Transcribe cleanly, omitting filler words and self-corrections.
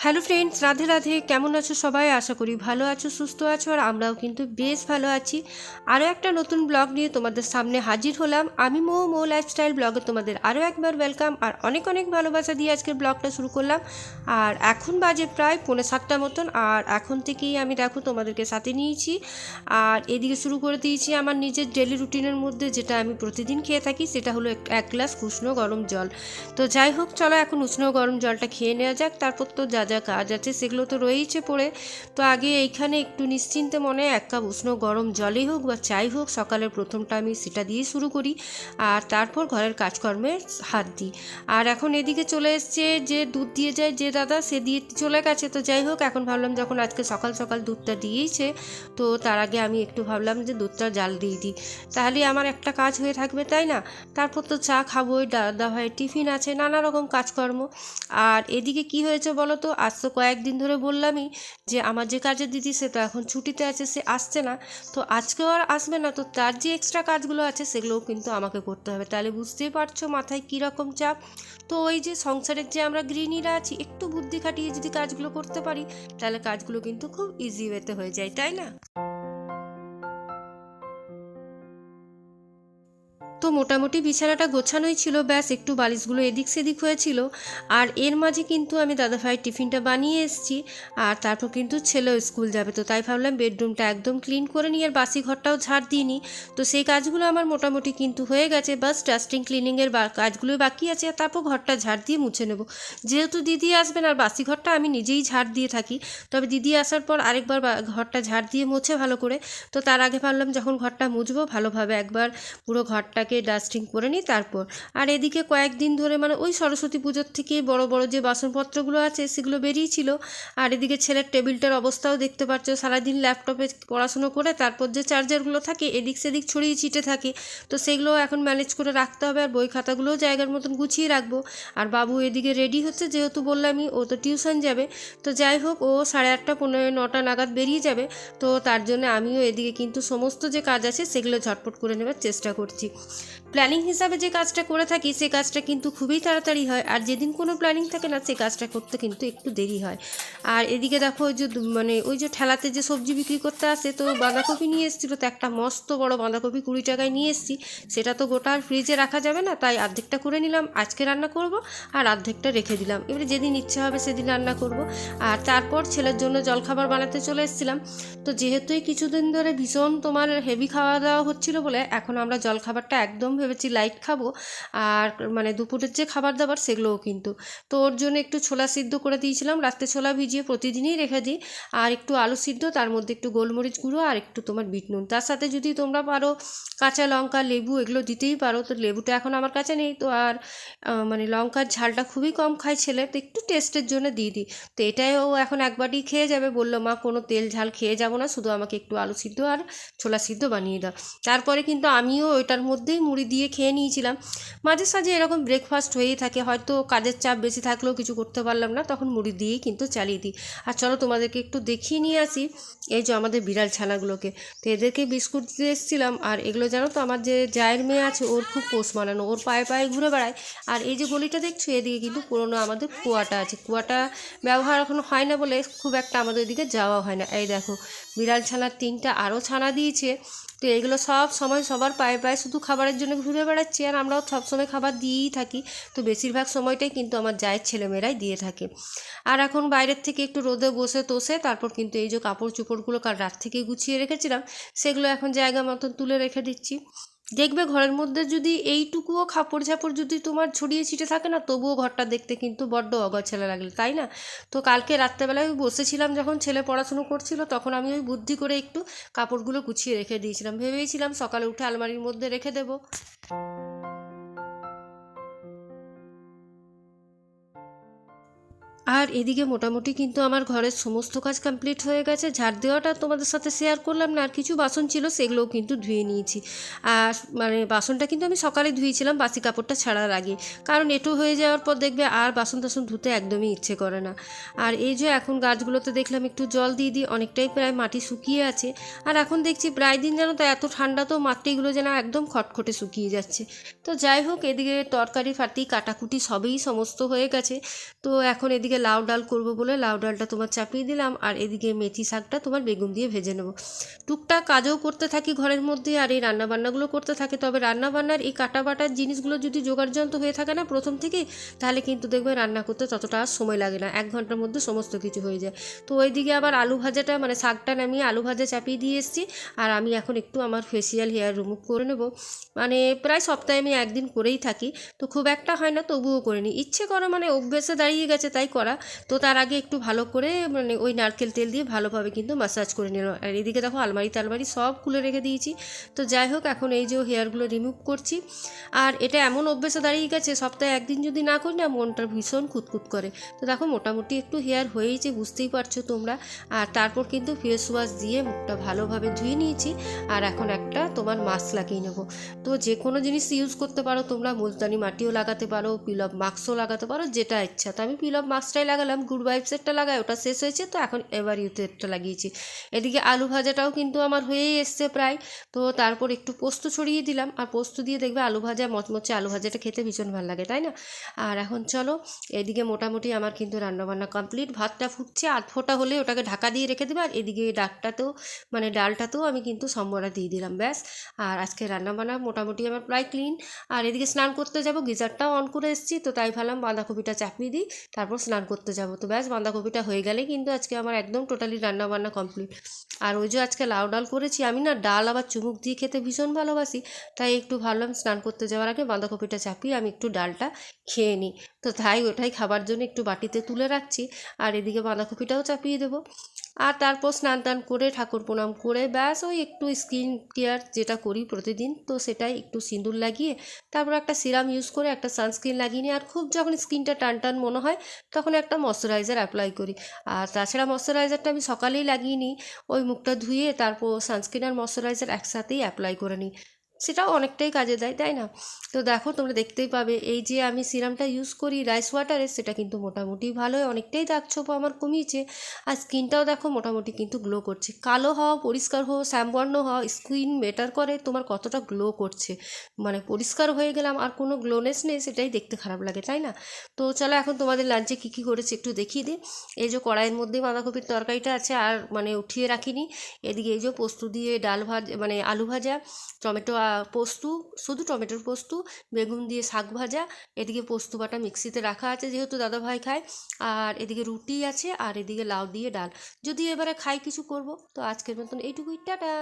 Hello friends, Radhe Radhe. কেমন আছো সবাই? আশা করি ভালো আছো, সুস্থ আছো, আর আমরাও কিন্তু বেশ ভালো আছি। আরও একটা নতুন ব্লগ নিয়ে তোমাদের সামনে হাজির হলাম। আমি মো লাইফস্টাইল ব্লগে তোমাদের আরও একবার ওয়েলকাম আর অনেক অনেক ভালোবাসা দিয়ে আজকের ব্লগটা শুরু করলাম। আর এখন বাজে প্রায় 6:45 মতন, আর এখন থেকেই আমি দেখো তোমাদেরকে সাথে নিয়েছি। আর এদিকে শুরু করে দিয়েছি আমার নিজের ডেলি রুটিনের মধ্যে যেটা আমি প্রতিদিন খেয়ে থাকি, সেটা হলো এক গ্লাস উষ্ণ গরম জল। তো যাই হোক, চলো এখন উষ্ণ গরম জলটা খেয়ে নেওয়া যাক। তারপর তো যা যা কাজ আছে সেগুলো তো রয়েইছে পড়ে। তো আগে এইখানে একটু নিশ্চিন্তে মনে 1 কাপ উষ্ণ গরম জলই হোক বা চাই হোক, সকালের প্রথমটা আমি সেটা দিয়েই শুরু করি, আর তারপর ঘরের কাজকর্মে হাত দিই। আর এখন এদিকে চলে এসছে যে দুধ দিয়ে যায় যে দাদা, সে দিয়ে চলে গেছে। তো যাই হোক, এখন ভাবলাম যখন আজকে সকাল সকাল দুধটা দিয়েইছে, তো তার আগে আমি একটু ভাবলাম যে দুধটা জাল দিয়ে দিই, তাহলে আমার একটা কাজ হয়ে থাকবে, তাই না? তারপর তো চা খাবোই, দাদা ভাইয়ের টিফিন আছে, নানা রকম কাজকর্ম। আর এদিকে কি হয়েছে বলো তো, আজ তো কয়েকদিন ধরে বললামই যে আমার যে কাজের দিদি সে তো এখন ছুটিতে আছে, সে আসছে না। তো আজকেও আর আসবে না, তো তার যে এক্সট্রা কাজগুলো আছে সেগুলোও কিন্তু আমাকে করতে হবে। তাহলে বুঝতেই পারছো মাথায় কীরকম চাপ। তো ওই যে সংসারের যে আমরা গৃহিণীরা আছি, একটু বুদ্ধি খাটিয়ে যদি কাজগুলো করতে পারি, তাহলে কাজগুলো কিন্তু খুব ইজি ওয়েতে হয়ে যায়, তাই না? তো মোটামুটি বিছানাটা গোছানোই ছিল, ব্যাস একটু বালিশগুলো এদিক সেদিক হয়েছিল। আর এর মাঝে কিন্তু আমি দাদাভাইয়ের টিফিনটা বানিয়ে এসেছি, আর তারপর কিন্তু ছেলেও স্কুল যাবে। তো তাই ভাবলাম বেডরুমটা একদম ক্লিন করে নিই, আর বাসি ঘরটাও ঝাড় দিয়ে নিই। তো সেই কাজগুলো আমার মোটামুটি কিন্তু হয়ে গেছে, বাস ডাস্টিং ক্লিনিংয়ের কাজগুলোই বাকি আছে। আর তারপর ঘরটা ঝাড় দিয়ে মুছে নেব, যেহেতু দিদি আসবেন। আর বাসি ঘরটা আমি নিজেই ঝাড় দিয়ে থাকি, তবে দিদি আসার পর আরেকবার ঘরটা ঝাড় দিয়ে মুছে ভালো করে। তো তার আগে ভাবলাম যখন ঘরটা মুছবো ভালোভাবে একবার পুরো ঘরটাকে ডাস্টিং করে নিই তারপর। আর এদিকে কয়েকদিন ধরে মানে ওই সরস্বতী পুজোর থেকে বড় বড় যে বাসনপত্রগুলো আছে সেগুলো বেরিয়েছিল। আর এদিকে ছেলের টেবিলটার অবস্থাও দেখতে পাচ্ছ, সারাদিন ল্যাপটপে পড়াশুনো করে তারপর যে চার্জারগুলো থাকে এদিক সেদিক ছড়িয়ে ছিটে থাকে, তো সেগুলো এখন ম্যানেজ করে রাখতে হবে। আর বই খাতাগুলোও জায়গার মতন গুছিয়ে রাখবো। আর বাবু এদিকে রেডি হচ্ছে, যেহেতু বললামই ও তো টিউশন যাবে। তো যাই হোক, ও 8:30 15 9টা নাগাদ বেরিয়ে যাবে। তো তার জন্য আমিও এদিকে কিন্তু সমস্ত যে কাজ আছে সেগুলো ঝটপট করে নেবার চেষ্টা করছি। প্ল্যানিং হিসাবে যে কাজটা করে থাকি সে কাজটা কিন্তু খুবই তাড়াতাড়ি হয়, আর যেদিন কোনো প্ল্যানিং থাকে না সে কাজটা করতে কিন্তু একটু দেরি হয়। আর এদিকে দেখো ওই যে মানে ওই যে ঠেলাতে যে সবজি বিক্রি করতে আসে, তো বাঁধাকপি নিয়ে এসেছিলো। তো একটা মস্ত বড় বাঁধাকপি 20 টাকায় নিয়ে এসেছি। সেটা তো গোটা আর ফ্রিজে রাখা যাবে না, তাই অর্ধেকটা করে নিলাম, আজকে রান্না করব, আর অর্ধেকটা রেখে দিলাম, এবারে যেদিন ইচ্ছে হবে সেদিন রান্না করব। আর তারপর ছেলের জন্য জলখাবার বানাতে চলে এসেছিলাম। তো যেহেতু এই কিছুদিন ধরে ভীষণ তোমার হেভি খাওয়া দাওয়া হচ্ছিলো বলে এখন আমরা জলখাবারটা একদম ভেবেছি লাইট খাবো। আর মানে দুপুরের যে খাবার দাবার সেগুলোও কিন্তু, তো ওর জন্য একটু ছোলা সিদ্ধ করে দিয়েছিলাম, রাত্রে ছোলা ভিজিয়ে প্রতিদিনই রেখে দিই। আর একটু আলু সিদ্ধ, তার মধ্যে একটু গোলমরিচ গুঁড়ো আর একটু তোমার বিট নুন, তার সাথে যদি তোমরা পারো কাঁচা লঙ্কা লেবু এগুলো দিতেই পারো। তো লেবুটা এখন আমার কাছে নেই, তো আর মানে লঙ্কার ঝালটা খুবই কম খায় ছেলে, তো একটু টেস্টের জন্য দিয়ে দিই। তো এটাই ও এখন একবারই খেয়ে যাবে, বললো মা কোনো তেল ঝাল খেয়ে যাবো না, শুধু আমাকে একটু আলু সিদ্ধ আর ছোলা সিদ্ধ বানিয়ে দাও। তারপরে কিন্তু আমিও ওইটার মধ্যেই মুড়ি দিয়ে খেয়ে নিয়েছিলাম। মাঝে সাঝে এরকম ব্রেকফাস্ট হয়েই থাকে, হয়তো কাজের চাপ বেশি থাকলেও কিছু করতে পারলাম না, তখন মুড়ি দিয়েই কিন্তু চালিয়ে দিই। আর চলো তোমাদেরকে একটু দেখিয়ে নিয়ে আসি এই যে আমাদের বিড়াল ছানাগুলোকে। তো এদেরকে বিস্কুট দিয়ে এসেছিলাম। আর এগুলো জানো তো, আমার যে জায়ের মেয়ে আছে ওর খুব পোষ মানানো, ওর পায়ে পায়ে ঘুরে বেড়ায়। আর এই যে গলিটা দেখছো এদিকে কিন্তু পুরোনো আমাদের কুয়াটা আছে, কুয়াটা ব্যবহার এখন হয় না বলে খুব একটা আমাদের এদিকে যাওয়া হয় না। এই দেখো বিড়াল ছানার 3টা আরও ছানা দিয়েছে। তো এগুলো সব সময় সবার পায়ে পায়ে শুধু খাবারের জন্য ঘুরে বেড়াচ্ছে, আর আমরাও সবসময় খাবার দিয়েই থাকি। তো বেশিরভাগ সময়টাই কিন্তু আমার জায়ের ছেলেমেয়েরাই দিয়ে থাকে। আর এখন বাইরের থেকে একটু রোদে বসে তোষে তারপর কিন্তু এই যে কাপড় চোপড়গুলো কাল রাত থেকে গুছিয়ে রেখেছিলাম সেগুলো এখন জায়গা মতন তুলে রেখে দিচ্ছি। দেখবে ঘরের মধ্যে যদি এইটুকুও কাপড় ঝাপড় যদি তোমার ছড়িয়ে ছিটে থাকে না, তবুও ঘরটা দেখতে কিন্তু বড্ড অগোছালো লাগলে, তাই না? তো কালকে রাত্রেবেলায় বসেছিলাম যখন ছেলে পড়াশুনো করছিল, তখন আমি ওই বুদ্ধি করে একটু কাপড়গুলো গুছিয়ে রেখে দিয়েছিলাম, ভেবেইছিলাম সকালে উঠে আলমারির মধ্যে রেখে দেবো। আর এদিকে মোটামুটি কিন্তু আমার ঘরের সমস্ত কাজ কমপ্লিট হয়ে গেছে। ঝাড় দেওয়াটা তোমাদের সাথে শেয়ার করলাম না, আর কিছু বাসন ছিল সেগুলোও কিন্তু ধুয়ে নিয়েছি। আর মানে বাসনটা কিন্তু আমি সকালে ধুয়েছিলাম বাসি কাপড়টা ছাড়ার আগে, কারণ এঁটো হয়ে যাওয়ার পর দেখবে আর বাসন টাসন ধুতে একদমই ইচ্ছে করে না। আর এই যে এখন গাছগুলোতে দেখলাম একটু জল দিয়ে দিই, অনেকটাই প্রায় মাটি শুকিয়ে আছে। আর এখন দেখছি প্রায় দিন যেন তো এত ঠান্ডা, তো মাটিগুলো যেন একদম খটখটে শুকিয়ে যাচ্ছে। তো যাই হোক, এদিকে তরকারি ফাটি কাটাকুটি সবই সমস্ত হয়ে গেছে। তো এখন এদিকে এদিকে লাউ ডাল করব বলে লাউ ডালটা তোমার চাপিয়ে দিলাম, আর এদিকে মেথি শাকটা তোমার বেগুন দিয়ে ভেজে নেবো। টুকটাক কাজও করতে থাকি ঘরের মধ্যে, আর এই রান্নাবান্নাগুলো করতে থাকি। তবে রান্নাবান্নার এই কাটা বাটার জিনিসগুলো যদি জোগাড়যন্ত্র হয়ে থাকে না প্রথম থেকেই, তাহলে কিন্তু দেখবে রান্না করতে ততটা আর সময় লাগে না, 1 ঘন্টার মধ্যে সমস্ত কিছু হয়ে যায়। তো ওইদিকে আবার আলু ভাজাটা মানে শাকটা নামিয়ে আলু ভাজা চাপিয়ে দিয়ে এসেছি। আর আমি এখন একটু আমার ফেসিয়াল হেয়ার রিমুভ করে নেব। মানে প্রায় সপ্তাহে আমি একদিন করেই থাকি, তো খুব একটা হয় না, তবুও করে নিই। ইচ্ছে করে মানে অভ্যেসে দাঁড়িয়ে গেছে তাই করা। তো তার আগে একটু ভালো করে মানে ওই নারকেল তেল দিয়ে ভালোভাবে কিন্তু ম্যাসাজ করে নিলাম। আর এদিকে দেখো আলমারি টালমারি সব খুলে রেখে দিয়েছি। তো যাই হোক, এখন এই যে হেয়ারগুলো রিমুভ করছি। আর এটা এমন অভ্যেসে দাঁড়িয়ে গেছে, সপ্তাহে একদিন যদি না করি না মনটা ভীষণ খুঁতখুত করে। তো দেখো মোটামুটি একটু হেয়ার হয়েইছে, বুঝতেই পারছো তোমরা। আর তারপর কিন্তু ফেস ওয়াশ দিয়ে মুখটা ভালোভাবে ধুয়ে নিয়েছি। আর এখন একটা তোমার মাস্ক লাগিয়ে নেবো। তো যে কোনো জিনিস ইউজ করতে পারো তোমরা, মুলতানি মাটিও লাগাতে পারো, পিল অফ মাস্কও লাগাতে পারো, যেটা ইচ্ছা। তো আমি পিল অফ মাস্কটাই লাগালাম, গুড ভাইবসেরটা লাগাই, ওটা শেষ হয়েছে, তো এখন এবার ইউথেরটা লাগিয়েছি। এদিকে আলু ভাজাটাও কিন্তু আমার হয়েই এসছে প্রায়। তো তারপর একটু পোস্ত ছড়িয়ে দিলাম, আর পোস্ত দিয়ে দেখবে আলু ভাজা মচমচে আলু ভাজাটা খেতে ভীষণ ভালো লাগে, তাই না? আর এখন চলো, এদিকে মোটামুটি আমার কিন্তু রান্নাবান্না কমপ্লিট। ভাতটা ফুটছে, আধ ফোটা হলে ওটাকে ঢাকা দিয়ে রেখে দেবে। আর এদিকে ডাকটাতেও মানে ডালটাতেও আমি কিন্তু সম্বরা দিয়ে দিলাম, ব্যাস। আর আজকে রান্নাবান্না মোটামুটি আমার প্রায় ক্লিন। আর এদিকে স্নান করতে যাব, গিজারটাও অন করে এসেছি, তো তাই ভাবলাম বাঁধাকপিটা চাপিয়ে দিই, তারপর স্নান করতে যাব। তো ব্যাস, বাঁধাকপিটা হয়ে গেলে কিন্তু আজকে আমার একদম টোটালি রান্নাবান্না কমপ্লিট। আর ওই যে আজকে লাউ ডাল করেছি, আমি না ডাল আবার চুমুক দিয়ে খেতে ভীষণ ভালোবাসি, তাই একটু ভাবলাম স্নান করতে যাওয়ার আগে বাঁধাকপিটা চাপিয়ে আমি একটু ডালটা খেয়ে নিই। তো তাই ওটাই খাবার জন্য একটু বাটিতে তুলে রাখছি। আর এদিকে বাঁধাকপিটাও চাপিয়ে দেবো। আর তারপর স্নান টান করে ঠাকুর প্রণাম করে ব্যাস ওই একটু স্কিন কেয়ার যেটা করি প্রতিদিন, তো সেটাই একটু সিঁদুর লাগিয়ে তারপর একটা সিরাম ইউজ করে একটা সানস্ক্রিন লাগিয়ে নিই। আর খুব যখন স্কিনটা টান টান মনে হয় তখন একটা ময়শ্চারাইজার অ্যাপ্লাই করি। আর তাছাড়া ময়শ্চারাইজারটা আমি সকালেই লাগিয়ে নিই, ওই মুখটা ধুয়ে তারপর সানস্ক্রিন আর ময়শ্চারাইজার একসাথেই অ্যাপ্লাই করে নিই। সেটাও অনেকটাই কাজে দেয়, তাই না? তো দেখো তোমরা দেখতেই পাবে এই যে আমি সিরামটা ইউজ করি রাইস ওয়াটারে, সেটা কিন্তু মোটামুটি ভালোই অনেকটাই দাগ ছোপ আমার কমিয়েছে। আর স্কিনটাও দেখো মোটামুটি কিন্তু গ্লো করছে। কালো হও, পরিষ্কার হও, শ্যামবর্ণ হও, স্কিন ম্যাটার করে তোমার কতটা গ্লো করছে। মানে পরিষ্কার হয়ে গেলাম আর কোনো গ্লোনেস নেই, সেটাই দেখতে খারাপ লাগে, তাই না? তো চলো এখন তোমাদের লাঞ্চে কী কী করেছি একটু দেখিয়ে দিই। এই যে কড়াইয়ের মধ্যেই বাঁধাকপির তরকারিটা আছে, আর মানে উঠিয়ে রাখিনি। এদিকে এই যে পোস্ত দিয়ে ডাল মানে আলু ভাজা, টমেটো পোস্ত, শুধু টমেটোর পোস্ত, বেগুন দিয়ে শাক ভাজা, এদিকে পোস্ত বাটা মিক্সিতে রাখা আছে যেহেতু দাদাভাই খায়, আর এদিকে রুটি আছে, আর এদিকে লাউ দিয়ে ডাল। যদি এবারে খাই কিছু করব। তো আজকের মতন এইটুকুই, টাটা।